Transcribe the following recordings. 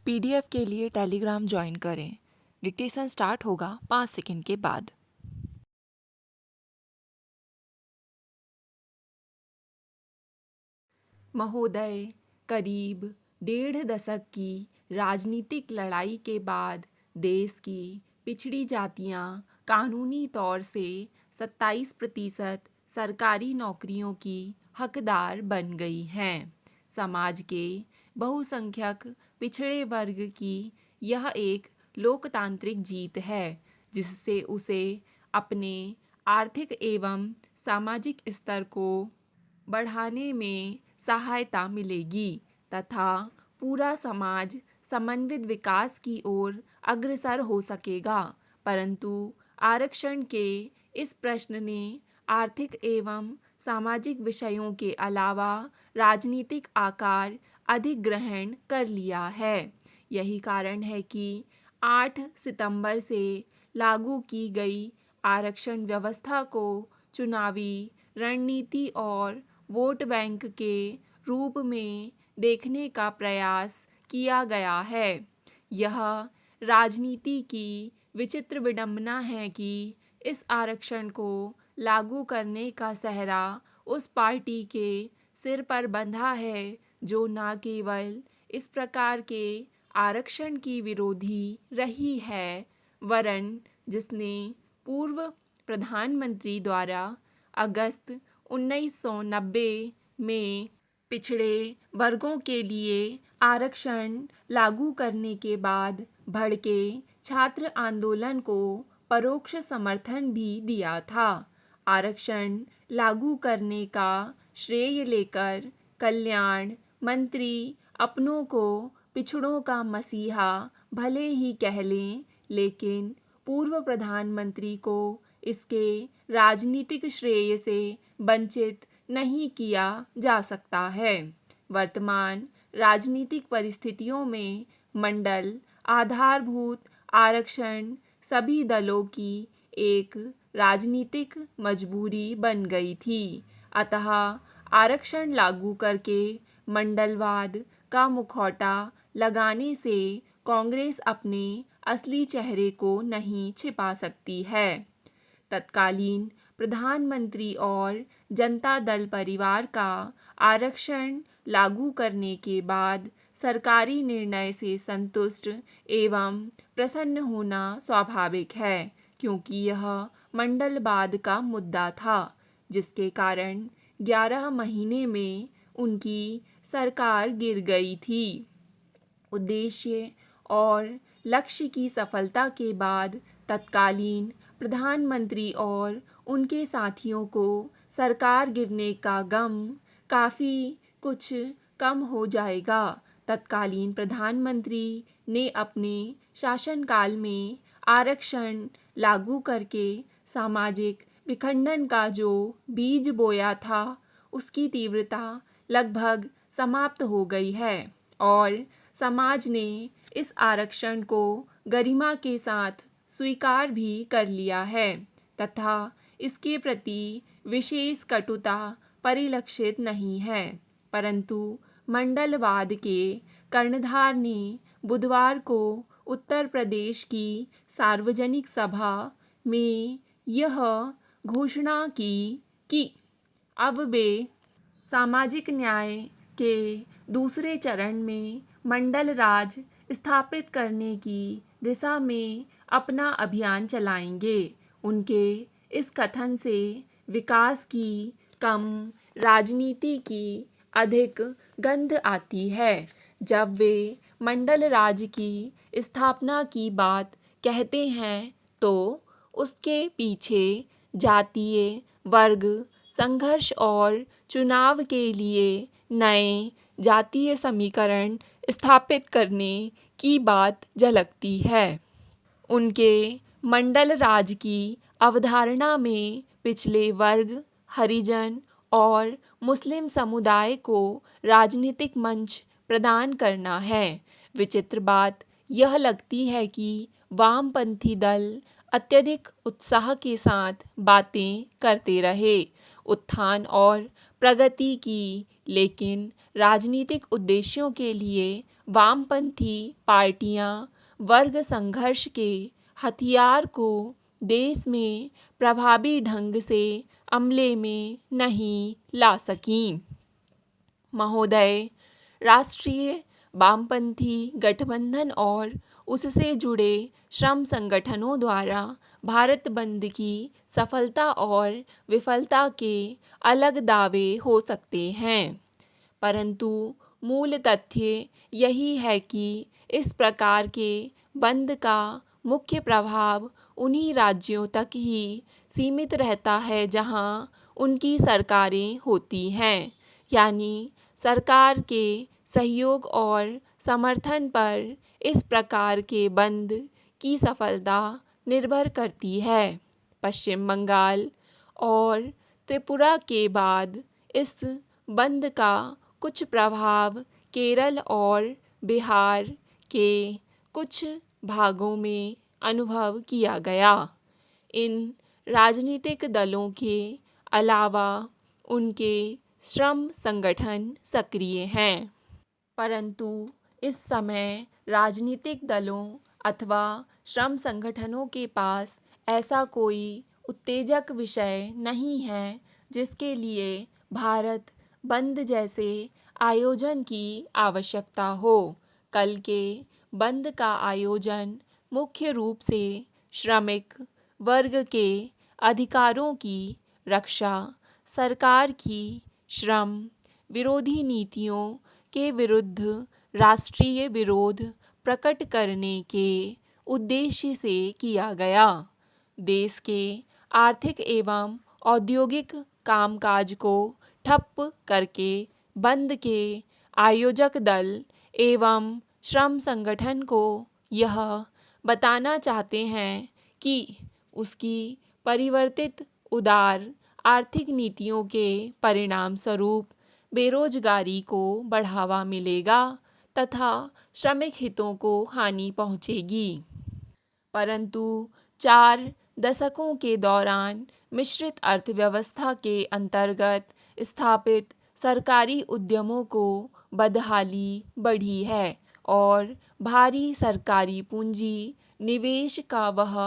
PDF के लिए Telegram join करें। डिक्टेशन स्टार्ट होगा 5 सेकंड के बाद। महोदय, करीब 1.5 दशक की राजनीतिक लड़ाई के बाद देश की पिछड़ी जातियां कानूनी तौर से 27% सरकारी नौकरियों की हकदार बन गई हैं। समाज के बहुसंख्यक पिछड़े वर्ग की यह एक लोकतांत्रिक जीत है जिससे उसे अपने आर्थिक एवं सामाजिक स्तर को बढ़ाने में सहायता मिलेगी तथा पूरा समाज समन्वित विकास की ओर अग्रसर हो सकेगा। परंतु आरक्षण के इस प्रश्न ने आर्थिक एवं सामाजिक विषयों के अलावा राजनीतिक आकार अधिक ग्रहण कर लिया है। यही कारण है कि 8 सितंबर से लागू की गई आरक्षण व्यवस्था को चुनावी रणनीति और वोट बैंक के रूप में देखने का प्रयास किया गया है। यह राजनीति की विचित्र विडंबना है कि इस आरक्षण को लागू करने का सेहरा उस पार्टी के सिर पर बंधा है जो न केवल इस प्रकार के आरक्षण की विरोधी रही है वरन जिसने पूर्व प्रधानमंत्री द्वारा अगस्त 1990 में पिछड़े वर्गों के लिए आरक्षण लागू करने के बाद भड़के छात्र आंदोलन को परोक्ष समर्थन भी दिया था। आरक्षण लागू करने का श्रेय लेकर कल्याण मंत्री अपनों को पिछड़ों का मसीहा भले ही कह लें, लेकिन पूर्व प्रधानमंत्री को इसके राजनीतिक श्रेय से वंचित नहीं किया जा सकता है। वर्तमान राजनीतिक परिस्थितियों में मंडल आधारभूत आरक्षण सभी दलों की एक राजनीतिक मजबूरी बन गई थी। अतः आरक्षण लागू करके मंडलवाद का मुखौटा लगाने से कांग्रेस अपने असली चेहरे को नहीं छिपा सकती है। तत्कालीन प्रधानमंत्री और जनता दल परिवार का आरक्षण लागू करने के बाद सरकारी निर्णय से संतुष्ट एवं प्रसन्न होना स्वाभाविक है, क्योंकि यह मंडलवाद का मुद्दा था जिसके कारण 11 महीने में उनकी सरकार गिर गई थी। उद्देश्य और लक्ष्य की सफलता के बाद तत्कालीन प्रधानमंत्री और उनके साथियों को सरकार गिरने का गम काफ़ी कुछ कम हो जाएगा। तत्कालीन प्रधानमंत्री ने अपने शासनकाल में आरक्षण लागू करके सामाजिक विखंडन का जो बीज बोया था उसकी तीव्रता लगभग समाप्त हो गई है और समाज ने इस आरक्षण को गरिमा के साथ स्वीकार भी कर लिया है तथा इसके प्रति विशेष कटुता परिलक्षित नहीं है। परंतु मंडलवाद के कर्णधार ने बुधवार को उत्तर प्रदेश की सार्वजनिक सभा में यह घोषणा की कि अब वे सामाजिक न्याय के दूसरे चरण में मंडल राज स्थापित करने की दिशा में अपना अभियान चलाएंगे। उनके इस कथन से विकास की कम राजनीति की अधिक गंध आती है। जब वे मंडल राज की स्थापना की बात कहते हैं तो उसके पीछे जातीय वर्ग संघर्ष और चुनाव के लिए नए जातीय समीकरण स्थापित करने की बात झलकती है। उनके मंडल राज की अवधारणा में पिछले वर्ग, हरिजन और मुस्लिम समुदाय को राजनीतिक मंच प्रदान करना है। विचित्र बात यह लगती है कि वामपंथी दल अत्यधिक उत्साह के साथ बातें करते रहे उत्थान और प्रगति की, लेकिन राजनीतिक उद्देश्यों के लिए वामपंथी पार्टियां वर्ग संघर्ष के हथियार को देश में प्रभावी ढंग से अमले में नहीं ला सकीं। महोदय, राष्ट्रीय वामपंथी गठबंधन और उससे जुड़े श्रम संगठनों द्वारा भारत बंद की सफलता और विफलता के अलग दावे हो सकते हैं, परंतु मूल तथ्य यही है कि इस प्रकार के बंद का मुख्य प्रभाव उन्हीं राज्यों तक ही सीमित रहता है जहां उनकी सरकारें होती हैं, यानी सरकार के सहयोग और समर्थन पर इस प्रकार के बंद की सफलता निर्भर करती है। पश्चिम बंगाल और त्रिपुरा के बाद इस बंद का कुछ प्रभाव केरल और बिहार के कुछ भागों में अनुभव किया गया। इन राजनीतिक दलों के अलावा उनके श्रम संगठन सक्रिय हैं, परंतु इस समय राजनीतिक दलों अथवा श्रम संगठनों के पास ऐसा कोई उत्तेजक विषय नहीं है जिसके लिए भारत बंद जैसे आयोजन की आवश्यकता हो। कल के बंद का आयोजन मुख्य रूप से श्रमिक वर्ग के अधिकारों की रक्षा, सरकार की श्रम विरोधी नीतियों के विरुद्ध राष्ट्रीय विरोध प्रकट करने के उद्देश्य से किया गया। देश के आर्थिक एवं औद्योगिक कामकाज को ठप करके बंद के आयोजक दल एवं श्रम संगठन को यह बताना चाहते हैं कि उसकी परिवर्तित उदार आर्थिक नीतियों के परिणाम स्वरूप बेरोजगारी को बढ़ावा मिलेगा तथा श्रमिक हितों को हानि पहुंचेगी। परंतु 4 दशकों के दौरान मिश्रित अर्थव्यवस्था के अंतर्गत स्थापित सरकारी उद्यमों को बदहाली बढ़ी है और भारी सरकारी पूंजी निवेश का वह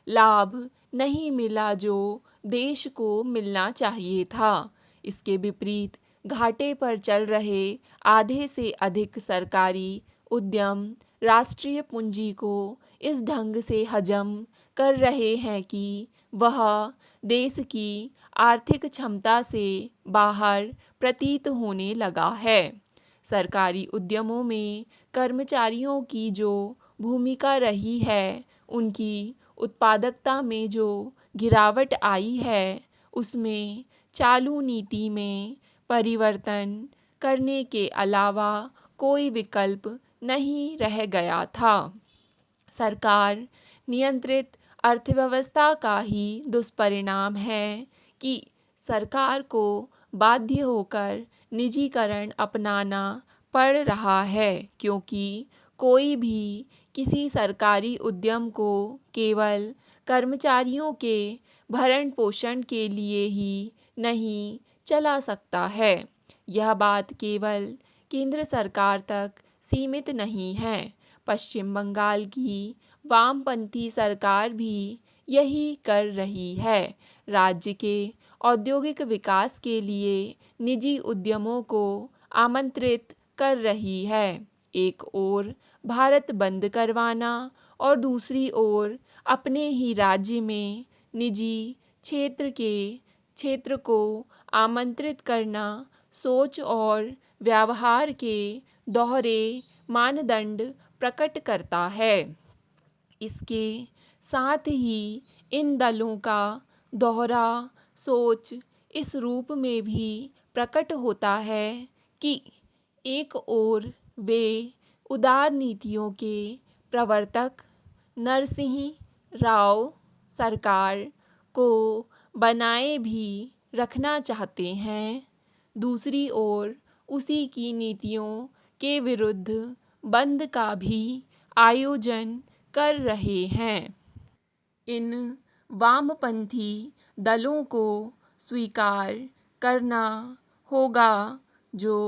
लाभ नहीं मिला जो देश को मिलना चाहिए था। इसके विपरीत घाटे पर चल रहे आधे से अधिक सरकारी उद्यम राष्ट्रीय पूंजी को इस ढंग से हजम कर रहे हैं कि वह देश की आर्थिक क्षमता से बाहर प्रतीत होने लगा है। सरकारी उद्यमों में कर्मचारियों की जो भूमिका रही है, उनकी उत्पादकता में जो गिरावट आई है, उसमें चालू नीति में परिवर्तन करने के अलावा कोई विकल्प नहीं रह गया था। सरकार नियंत्रित अर्थव्यवस्था का ही दुष्परिणाम है कि सरकार को बाध्य होकर निजीकरण अपनाना पड़ रहा है, क्योंकि कोई भी किसी सरकारी उद्यम को केवल कर्मचारियों के भरण पोषण के लिए ही नहीं चला सकता है। यह बात केवल केंद्र सरकार तक सीमित नहीं है। पश्चिम बंगाल की वामपंथी सरकार भी यही कर रही है। राज्य के औद्योगिक विकास के लिए निजी उद्यमों को आमंत्रित कर रही है। एक ओर भारत बंद करवाना और दूसरी ओर अपने ही राज्य में निजी क्षेत्र को आमंत्रित करना सोच और व्यवहार के दोहरे मानदंड प्रकट करता है। इसके साथ ही इन दलों का दोहरा सोच इस रूप में भी प्रकट होता है कि एक ओर वे उदार नीतियों के प्रवर्तक नरसिंह राव सरकार को बनाए भी रखना चाहते हैं, दूसरी ओर उसी की नीतियों के विरुद्ध बंद का भी आयोजन कर रहे हैं। इन वामपंथी दलों को स्वीकार करना होगा जो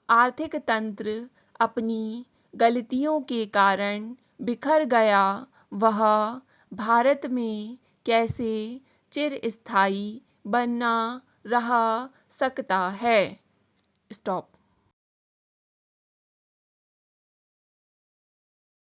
आर्थिक तंत्र अपनी गलतियों के कारण बिखर गया वह भारत में कैसे चिरस्थायी बना रह सकता है। स्टॉप।